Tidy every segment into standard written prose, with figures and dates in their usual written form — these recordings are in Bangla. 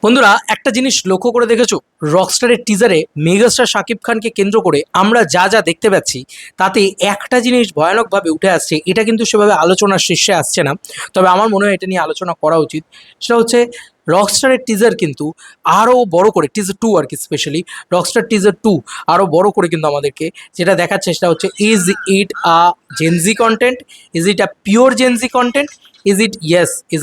বন্ধুরা একটা জিনিস লক্ষ্য করে দেখেছো, রকস্টারের টিজারে মেগাস্টার শাকিব খানকে কেন্দ্র করে আমরা যা যা দেখতে পাচ্ছি তাতে একটা জিনিস ভয়ানকভাবে উঠে আসছে। এটা কিন্তু সেভাবে আলোচনার শীর্ষে আসছে না, তবে আমার মনে হয় এটা নিয়ে আলোচনা করা উচিত। সেটা হচ্ছে রকস্টারের টিজার কিন্তু আরও বড় করে, টিজার টু আর কি, স্পেশালি রকস্টার টিজার টু আরও বড় করে কিন্তু আমাদেরকে যেটা দেখাচ্ছে সেটা হচ্ছে, is it a Gen Z content, is it a pure Gen Z content, is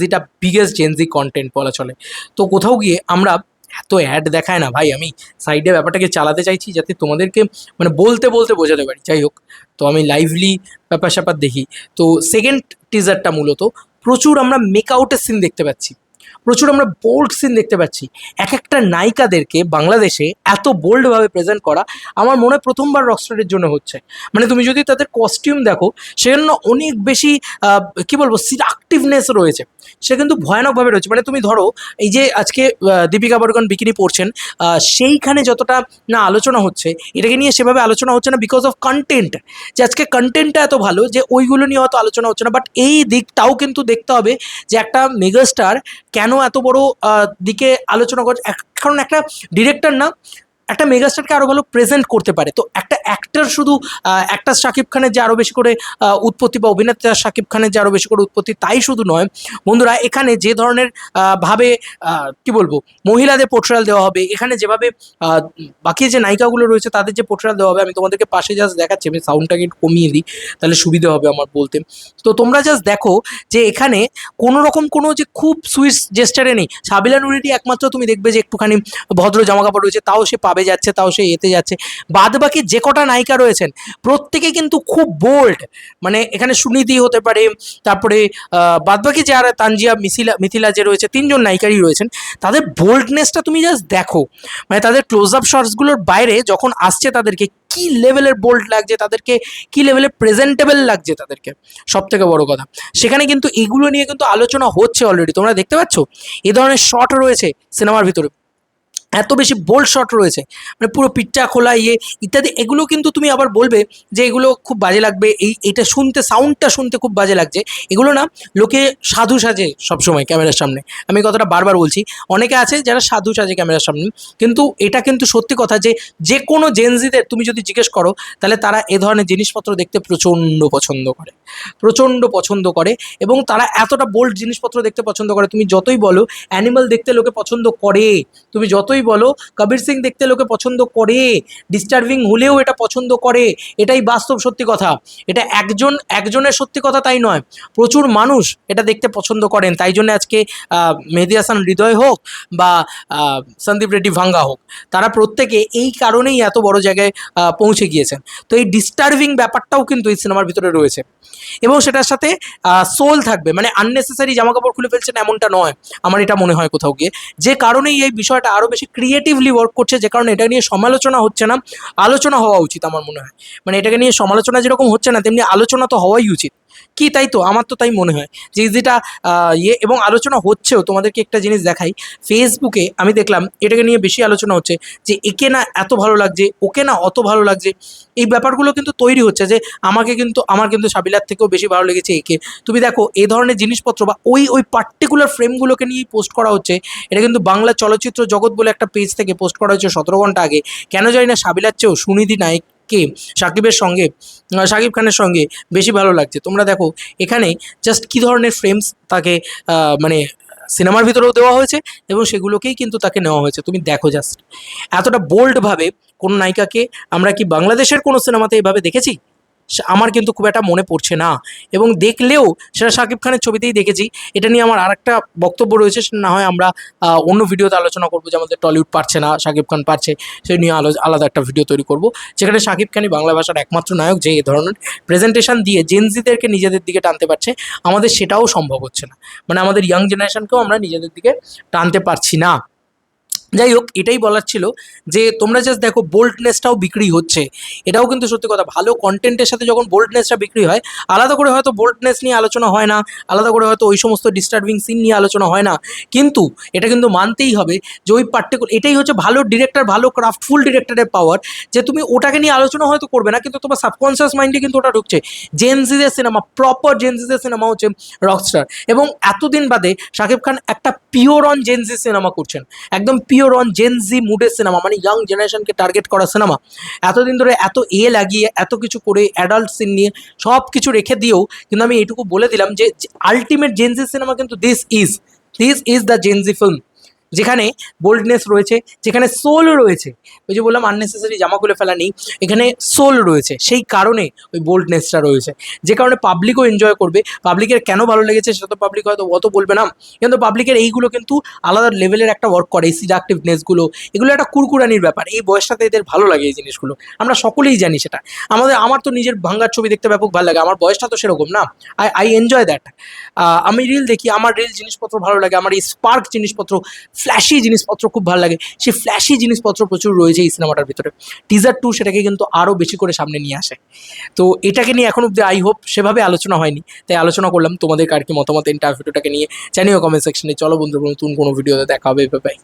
it a biggest Gen Z content বলা চলে। তো কোথাও গিয়ে আমরা এত অ্যাড দেখায় না ভাই, আমি সাইডে ব্যাপারটাকে চালাতে চাইছি যাতে তোমাদেরকে মানে বলতে বলতে বোঝাতে পারি। যাই হোক, তো আমি লাইভলি ব্যাপার স্যাপার দেখি। তো সেকেন্ড টিজারটা মূলত প্রচুর আমরা মেকআউটের সিন দেখতে পাচ্ছি, প্রচুর আমরা বোল্ড সিন দেখতে পাচ্ছি। এক একটা নায়িকাদেরকে বাংলাদেশে এত বোল্ডভাবে প্রেজেন্ট করা আমার মনে হয় প্রথমবার রকস্টারের জন্য হচ্ছে। মানে তুমি যদি তাদের কস্টিউম দেখো, সেজন্য অনেক বেশি কি বলবো, সিডাকটিভনেস রয়েছে, সে কিন্তু ভয়ানকভাবে রয়েছে। মানে তুমি ধরো এই যে আজকে দীপিকা পাড়ুকোন বিকিনি পরছেন, সেইখানে যতটা না আলোচনা হচ্ছে, এটাকে নিয়ে সেভাবে আলোচনা হচ্ছে না বিকজ অফ কন্টেন্ট, যে আজকে কন্টেন্টটা এত ভালো যে ওইগুলো নিয়ে হয়তো আলোচনা হচ্ছে না। বাট এই দিকটাও কিন্তু দেখতে হবে যে একটা মেগাস্টার কেন এত বড় দিকে আলোচনা করছে। কারণ একটা ডিরেক্টর না একটা মেগাস্টারকে আরও ভালো প্রেজেন্ট করতে পারে। তো একটা অ্যাক্টর শুধু একটা শাকিব খানের যে আরও বেশি করে উৎপত্তি, বা অভিনেতা শাকিব খানের যে আরও বেশি করে উৎপত্তি, তাই শুধু নয় বন্ধুরা। এখানে যে ধরনের ভাবে কি বলবো মহিলাদের পোর্ট্রেয়াল দেওয়া হবে, এখানে যেভাবে বাকি যে নায়িকাগুলো রয়েছে তাদের যে পোর্ট্রেয়াল দেওয়া হবে, আমি তোমাদেরকে পাশে জাস্ট দেখাচ্ছি, আমি সাউন্ডটাকে একটু কমিয়ে দিই তাহলে সুবিধা হবে আমার বলতে। তো তোমরা জাস্ট দেখো যে এখানে কোনো রকম কোনো যে খুব সুইস জেস্টারে নেই। সাবিলা নুরিটি একমাত্র তুমি দেখবে যে একটুখানি ভদ্র জামা কাপড় রয়েছে, তাও সে পাবে যাচ্ছে, তাও সে এতে যাচ্ছে। বাদ বাকি যে কটা নায়িকা রয়েছেন প্রত্যেকে কিন্তু খুব বোল্ড। মানে এখানে সুনিধি হতে পারে, তারপরে বাদ বাকি যে আর তানজিয়া, মিথিলা যে রয়েছে, তিনজন নায়িকারই রয়েছেন, তাদের বোল্ডনেসটা তুমি জাস্ট দেখো। মানে তাদের ক্লোজ আপ শটসগুলোর বাইরে যখন আসছে তাদেরকে কি লেভেলের বোল্ড লাগছে, তাদেরকে কি লেভেলের প্রেজেন্টেবল লাগছে তাদেরকে, সব থেকে বড় কথা সেখানে কিন্তু এগুলো নিয়ে কিন্তু আলোচনা হচ্ছে অলরেডি। তোমরা দেখতে পাচ্ছ এ ধরনের শট রয়েছে সিনেমার ভিতরে, এত বেশি বোল্ড শট রয়েছে, মানে পুরো পিঠটা খোলা ইয়ে ইত্যাদি। এগুলো কিন্তু তুমি আবার বলবে যে এগুলো খুব বাজে লাগবে, এটা শুনতে, সাউন্ডটা শুনতে খুব বাজে লাগছে। এগুলো না লোকে সাধু সাজে সবসময় ক্যামেরার সামনে, আমি কথাটা বারবার বলছি। অনেকে আছে যারা সাধু সাজে ক্যামেরার সামনে, কিন্তু এটা কিন্তু সত্যি কথা যে যে কোনো জেনজিদের তুমি যদি জিজ্ঞেস করো তাহলে তারা এ ধরনের জিনিসপত্র দেখতে প্রচণ্ড পছন্দ করে, প্রচণ্ড পছন্দ করে। এবং তারা এতটা বোল্ড জিনিসপত্র দেখতে পছন্দ করে। তুমি যতই বলো অ্যানিমাল দেখতে লোকে পছন্দ করে, তুমি যতই বলো কবির সিং দেখতে লোকে পছন্দ করে, ডিস্টার্বিং হলেও এটা পছন্দ করে। এটাই বাস্তব সত্যি কথা। এটা একজনের সত্যি কথা তাই নয়, প্রচুর মানুষ এটা দেখতে পছন্দ করেন। তাই জন্য আজকে মেহেদী হাসান হৃদয় হোক বা সন্দীপ রেড্ডি ভাঙ্গা হোক, তারা প্রত্যেকে এই কারণেই এত বড় জায়গায় পৌঁছে গিয়েছেন। তো এই ডিস্টার্বিং ব্যাপারটাও কিন্তু এই সিনেমার ভিতরে রয়েছে, এবং সেটার সাথে সোল থাকবে। মানে আননেসেসারি জামাকাপড় খুলে ফেলছেন এমনটা নয়, আমার এটা মনে হয় কোথাও গিয়ে। যে কারণেই এই বিষয়টা আরও বেশি ক্রিয়েটিভলি ওয়ার্ক করছে, যে কারণে এটা নিয়ে সমালোচনা হচ্ছে না, আলোচনা হওয়া উচিত আমার মনে হয়। মানে এটাকে নিয়ে সমালোচনা যেরকম হচ্ছে না, তেমনি আলোচনা তো হওয়াই উচিত। কি তাই তো, আমার তো তাই মনে হয় যে যেটা এবং আলোচনা হচ্ছেও। তোমাদেরকে একটা জিনিস দেখাই, ফেসবুকে আমি দেখলাম এটাকে নিয়ে বেশি আলোচনা হচ্ছে যে একে না এত ভালো লাগছে, ওকে না অত ভালো লাগছে। এই ব্যাপারগুলো কিন্তু তৈরি হচ্ছে যে আমার কিন্তু সাবিলার থেকেও বেশি ভালো লেগেছে একে। তুমি দেখো এই ধরনের জিনিসপত্র বা ওই পার্টিকুলার ফ্রেমগুলোকে নিয়েই পোস্ট করা হচ্ছে। এটা কিন্তু বাংলা চলচ্চিত্র জগৎ বলে একটা পেজ থেকে পোস্ট করা হয়েছে 17 ঘন্টা আগে। কেন জানি না সাবিলার চেয়েও সুনিধি নায়ককে সাকিবের সঙ্গে, সাকিব খানের সঙ্গে বেশি ভালো লাগছে। তোমরা দেখো এখানে জাস্ট কী ধরনের ফ্রেমস তাকে মানে সিনেমার ভিতরেও দেওয়া হয়েছে, এবং সেগুলোকেই কিন্তু তাকে নেওয়া হয়েছে। তুমি দেখো জাস্ট এতটা বোল্ডভাবে কোনো নায়িকাকে আমরা কি বাংলাদেশের কোনো সিনেমাতে এভাবে দেখেছি? আমার কিন্তু খুব একটা মনে পড়ছে না, এবং দেখলেও সেটা শাকিব খানের ছবিতেই দেখেছি। এটা নিয়ে আমার আরেকটা বক্তব্য রয়েছে, সেটা না হয় আমরা অন্য ভিডিওতে আলোচনা করবো, যে আমাদের টলিউড পারছে না, শাকিব খান পারছে, সেই নিয়ে আলাদা একটা ভিডিও তৈরি করব, যেখানে শাকিব খানই বাংলা ভাষার একমাত্র নায়ক যে এ ধরনের প্রেজেন্টেশন দিয়ে জেনজিদেরকে নিজেদের দিকে টানতে পারছে। আমাদের সেটাও সম্ভব হচ্ছে না, মানে আমাদের ইয়াং জেনারেশনকেও আমরা নিজেদের দিকে টানতে পারছি না। যাই হোক, এটাই বলার ছিল যে তোমরা জাস্ট দেখো বোল্ডনেসটাও বিক্রি হচ্ছে, এটাও কিন্তু সত্যি কথা। ভালো কন্টেন্টের সাথে যখন বোল্ডনেসটা বিক্রি হয়, আলাদা করে হয়তো বোল্ডনেস নিয়ে আলোচনা হয় না, আলাদা করে হয়তো ওই সমস্ত ডিস্টার্বিং সিন নিয়ে আলোচনা হয় না, কিন্তু এটা কিন্তু মানতেই হবে যে ওই পার্টিকুলার, এটাই হচ্ছে ভালো ডিরেক্টর, ভালো ক্রাফটফুল ডিরেক্টরের পাওয়ার, যে তুমি ওটাকে নিয়ে আলোচনা হয়তো করবে না, কিন্তু তোমার সাবকনসিয়াস মাইন্ডে কিন্তু ওটা ঢুকছে। জেনজিদের সিনেমা, প্রপার জেনজিদের সিনেমা হচ্ছে রকস্টার। এবং এতদিন বাদে শাকিব খান একটা পিওর অন জেনজি সিনেমা করছেন, একদম পিওর অন জেনজি মুডের সিনেমা, মানে ইয়াং জেনারেশনকে টার্গেট করা সিনেমা। এতদিন ধরে এত লাগিয়ে এত কিছু করে অ্যাডাল্ট সিন নিয়ে সব কিছু রেখে দিয়েও কিন্তু আমি এটুকু বলে দিলাম যে আলটিমেট জেনজি সিনেমা কিন্তু this is the Gen Z film, যেখানে বোল্ডনেস রয়েছে, যেখানে সোল রয়েছে। ওই যে বললাম আননেসেসারি জামা খুলে ফেলা নেই, এখানে সোল রয়েছে, সেই কারণে ওই বোল্ডনেসটা রয়েছে, যে কারণে পাবলিকও এনজয় করবে। পাবলিকের কেন ভালো লেগেছে সেটা তো পাবলিক হয়তো অত বলবে না, কিন্তু পাবলিকের এইগুলো কিন্তু আলাদা লেভেলের একটা ওয়ার্ক করে, এই সিডাকটিভনেসগুলো, এগুলো একটা কুরকুরানির ব্যাপার। এই বয়সটাতে এদের ভালো লাগে এই জিনিসগুলো, আমরা সকলেই জানি সেটা। আমার তো নিজের ভাঙ্গার ছবি দেখতে ব্যাপক ভালো লাগে, আমার বয়সটা তো সেরকম না। I enjoy that. আমি রিল দেখি, আমার রিল জিনিসপত্র ভালো লাগে, আমার এই স্পার্ক জিনিসপত্র, ফ্ল্যাশি জিনিসপত্র খুব ভালো লাগে। সেই ফ্ল্যাশি জিনিসপত্র প্রচুর রয়েছে এই সিনেমাটার ভিতরে। টিজার 2 সেটাকে কিন্তু আরও বেশি করে সামনে নিয়ে আসে। তো এটাকে নিয়ে এখন অব্দি আই হোপ সেভাবে আলোচনা হয়নি, তাই আলোচনা করলাম। তোমাদের কার কি মতামত এন্টায়ার ভিডিওটাকে নিয়ে জানিও কমেন্ট সেকশনে। চলো বন্ধুরা, নতুন কোনো ভিডিওতে দেখা হবে, বাই বাই।